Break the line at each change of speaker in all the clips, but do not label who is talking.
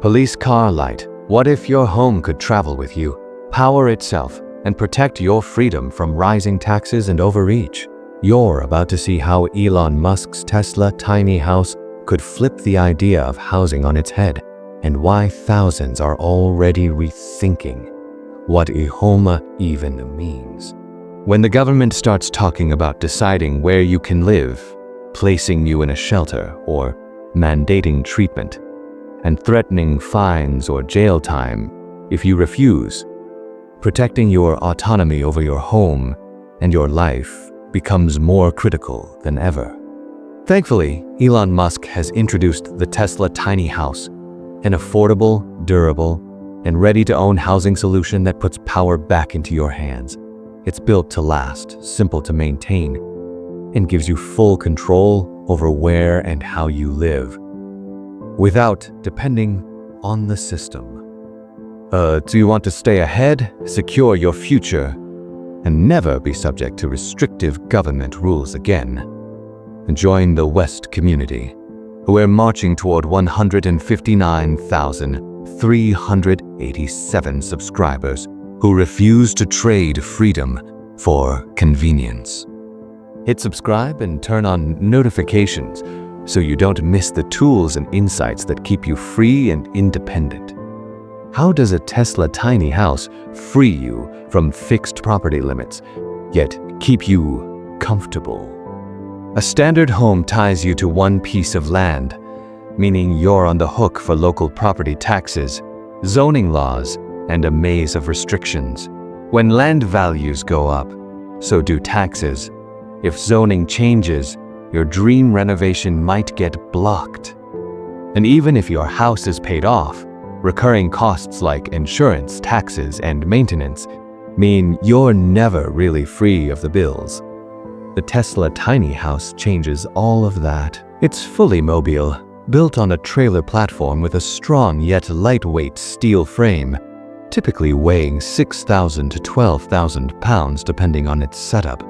Police car light. What if your home could travel with you, power itself, and protect your freedom from rising taxes and overreach? You're about to see how Elon Musk's Tesla tiny house could flip the idea of housing on its head, and why thousands are already rethinking what a home even means. When the government starts talking about deciding where you can live, placing you in a shelter, or mandating treatment, and threatening fines or jail time if you refuse, protecting your autonomy over your home and your life becomes more critical than ever. Thankfully, Elon Musk has introduced the Tesla tiny house, an affordable, durable, and ready-to-own housing solution that puts power back into your hands. It's built to last, simple to maintain, and gives you full control over where and how you live, without depending on the system. Do you want to stay ahead, secure your future, and never be subject to restrictive government rules again? Join the West community. We're marching toward 159,387 subscribers who refuse to trade freedom for convenience. Hit subscribe and turn on notifications so you don't miss the tools and insights that keep you free and independent. How does a Tesla tiny house free you from fixed property limits, yet keep you comfortable? A standard home ties you to one piece of land, meaning you're on the hook for local property taxes, zoning laws, and a maze of restrictions. When land values go up, so do taxes. If zoning changes, your dream renovation might get blocked. And even if your house is paid off, recurring costs like insurance, taxes, and maintenance mean you're never really free of the bills. The Tesla tiny house changes all of that. It's fully mobile, built on a trailer platform with a strong yet lightweight steel frame, typically weighing 6,000 to 12,000 pounds depending on its setup.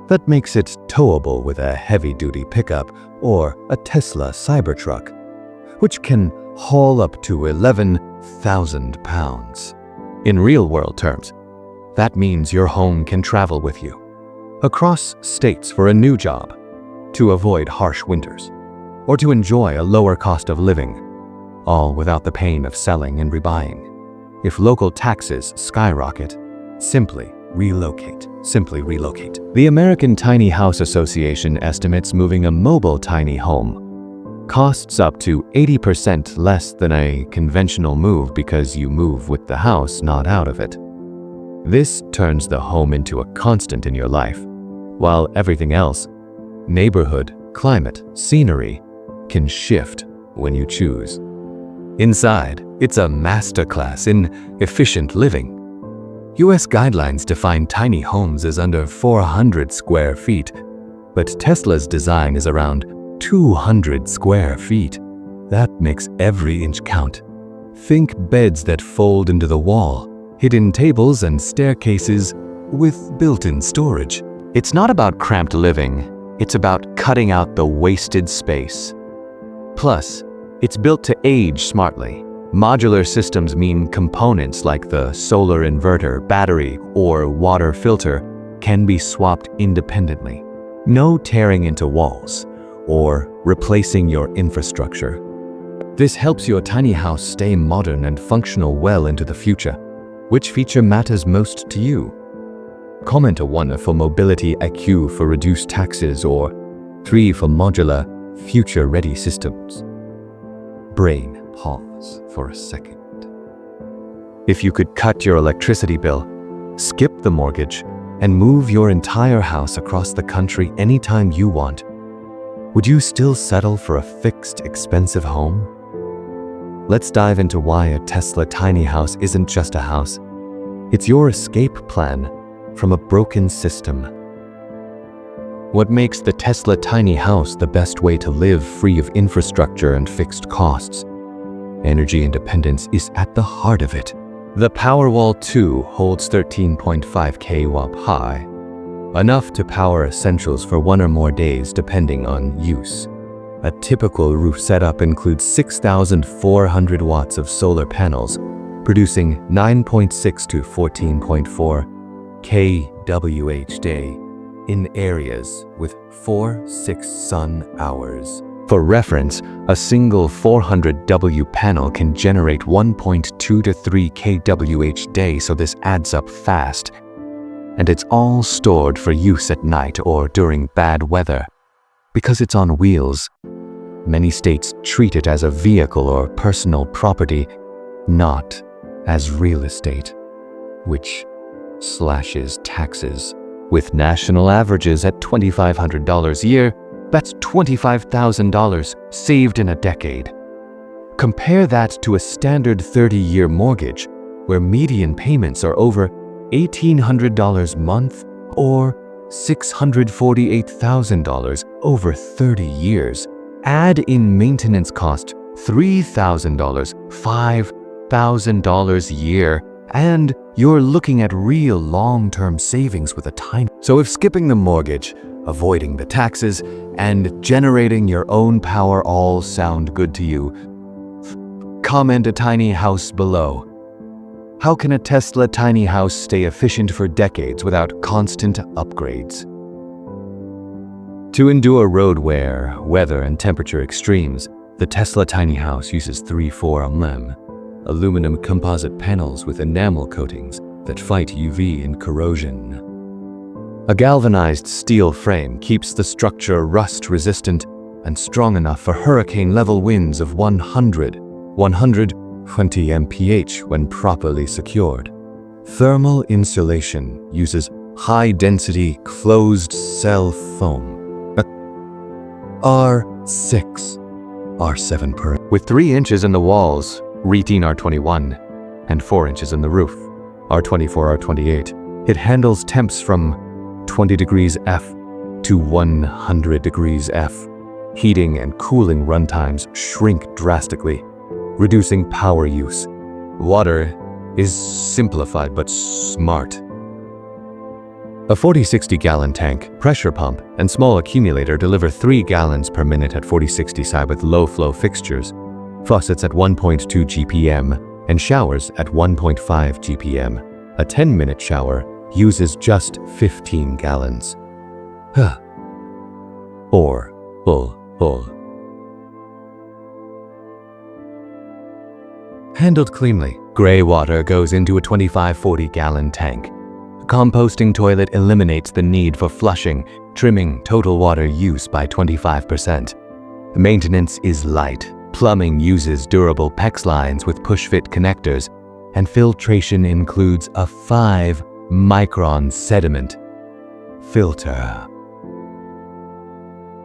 That makes it towable with a heavy-duty pickup or a Tesla Cybertruck, which can haul up to 11,000 pounds. In real-world terms, that means your home can travel with you across states for a new job, to avoid harsh winters, or to enjoy a lower cost of living, all without the pain of selling and rebuying. If local taxes skyrocket, simply relocate. Simply relocate. The American Tiny House Association estimates moving a mobile tiny home costs up to 80% less than a conventional move because you move with the house, not out of it. This turns the home into a constant in your life, while everything else, neighborhood, climate, scenery, can shift when you choose. Inside, it's a masterclass in efficient living. US guidelines define tiny homes as under 400 square feet, but Tesla's design is around 200 square feet. That makes every inch count. Think beds that fold into the wall, hidden tables and staircases with built-in storage. It's not about cramped living, it's about cutting out the wasted space. Plus, it's built to age smartly. Modular systems mean components like the solar inverter, battery, or water filter can be swapped independently. No tearing into walls or replacing your infrastructure. This helps your tiny house stay modern and functional well into the future. Which feature matters most to you? Comment a 1 for mobility IQ for reduced taxes, or 3 for modular, future-ready systems. Brain pause for a second. If you could cut your electricity bill, skip the mortgage, and move your entire house across the country anytime you want, would you still settle for a fixed, expensive home? Let's dive into why a Tesla tiny house isn't just a house. It's your escape plan from a broken system. What makes the Tesla tiny house the best way to live free of infrastructure and fixed costs? Energy independence is at the heart of it. The Powerwall 2 holds 13.5 kW high, enough to power essentials for 1 or more days depending on use. A typical roof setup includes 6,400 watts of solar panels, producing 9.6 to 14.4 kWh/day in areas with 4-6 sun hours. For reference, a single 400W panel can generate 1.2 to 3 kWh/day, so this adds up fast. And it's all stored for use at night or during bad weather. Because it's on wheels, many states treat it as a vehicle or personal property, not as real estate, which slashes taxes. With national averages at $2,500 a year, that's $25,000 saved in a decade. Compare that to a standard 30-year mortgage, where median payments are over $1,800 a month or $648,000 over 30 years. Add in maintenance cost, $3,000, $5,000 a year, and you're looking at real long-term savings with a tiny. So if skipping the mortgage, avoiding the taxes, and generating your own power all sound good to you, comment a tiny house below. How can a Tesla tiny house stay efficient for decades without constant upgrades? To endure road wear, weather, and temperature extremes, the Tesla tiny house uses 3,4M aluminum composite panels with enamel coatings that fight UV and corrosion. A galvanized steel frame keeps the structure rust-resistant and strong enough for hurricane-level winds of 120 mph when properly secured. Thermal insulation uses high-density closed-cell foam, R6, R7 per, with 3 inches in the walls, retin R21, and 4 inches in the roof, R24, R28. It handles temps from 20 degrees F to 100 degrees F. Heating and cooling runtimes shrink drastically, reducing power use. Water is simplified but smart. A 40-60 gallon tank, pressure pump, and small accumulator deliver 3 gallons per minute at 40-60 psi with low-flow fixtures, faucets at 1.2 GPM, and showers at 1.5 GPM. A 10-minute shower uses just 15 gallons. Or full. Handled cleanly, gray water goes into a 25-40 gallon tank. A composting toilet eliminates the need for flushing, trimming total water use by 25%. Maintenance is light. Plumbing uses durable PEX lines with push-fit connectors, and filtration includes a 5-micron sediment filter.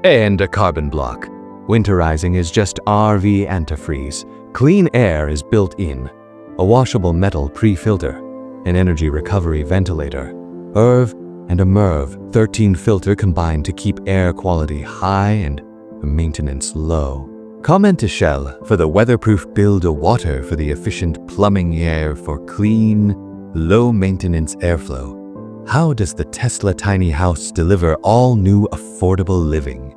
And a carbon block. Winterizing is just RV antifreeze. Clean air is built in. A washable metal pre-filter, an energy recovery ventilator, ERV and a MERV 13 filter combined to keep air quality high and maintenance low. Comment to Shell for the weatherproof build-a-water for the efficient plumbing air for clean, low-maintenance airflow. How does the Tesla tiny house deliver all-new affordable living?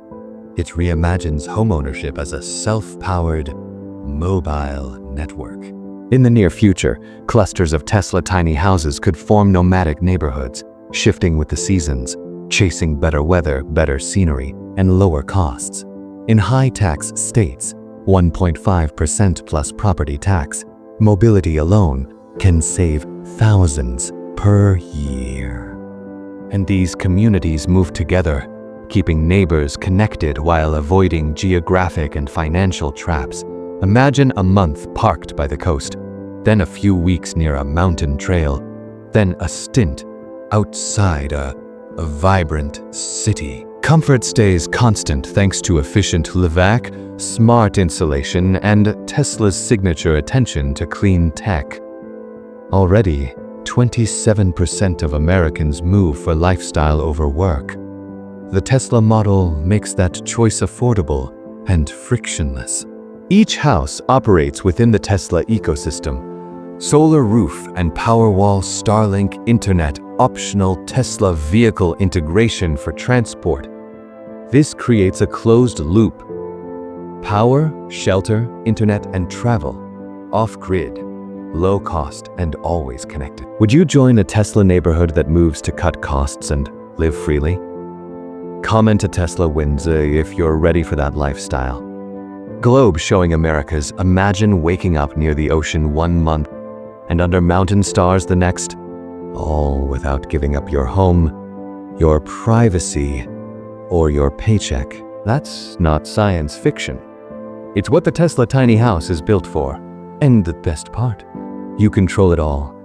It reimagines homeownership as a self-powered, mobile network. In the near future, clusters of Tesla tiny houses could form nomadic neighborhoods, shifting with the seasons, chasing better weather, better scenery, and lower costs. In high-tax states, 1.5% plus property tax, mobility alone can save thousands per year. And these communities move together, keeping neighbors connected while avoiding geographic and financial traps. Imagine a month parked by the coast, then a few weeks near a mountain trail, then a stint outside a vibrant city. Comfort stays constant thanks to efficient LVAC, smart insulation, and Tesla's signature attention to clean tech. Already, 27% of Americans move for lifestyle over work. The Tesla model makes that choice affordable and frictionless. Each house operates within the Tesla ecosystem. Solar roof and Powerwall Starlink internet, optional Tesla vehicle integration for transport. This creates a closed loop. Power, shelter, internet, and travel. Off-grid, low cost, and always connected. Would you join a Tesla neighborhood that moves to cut costs and live freely? Comment a Tesla wins if you're ready for that lifestyle. Globe showing America's imagine waking up near the ocean 1 month and under mountain stars the next, all without giving up your home, your privacy, or your paycheck. That's not science fiction. It's what the Tesla tiny house is built for. And the best part, you control it all.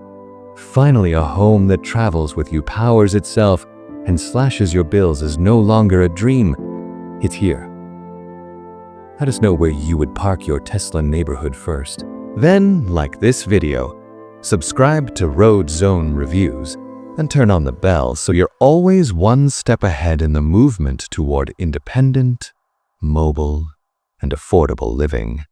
Finally, a home that travels with you, powers itself, and slashes your bills is no longer a dream. It's here. Let us know where you would park your Tesla neighborhood first. Then, like this video, subscribe to Road Zone Reviews and turn on the bell so you're always one step ahead in the movement toward independent, mobile, and affordable living.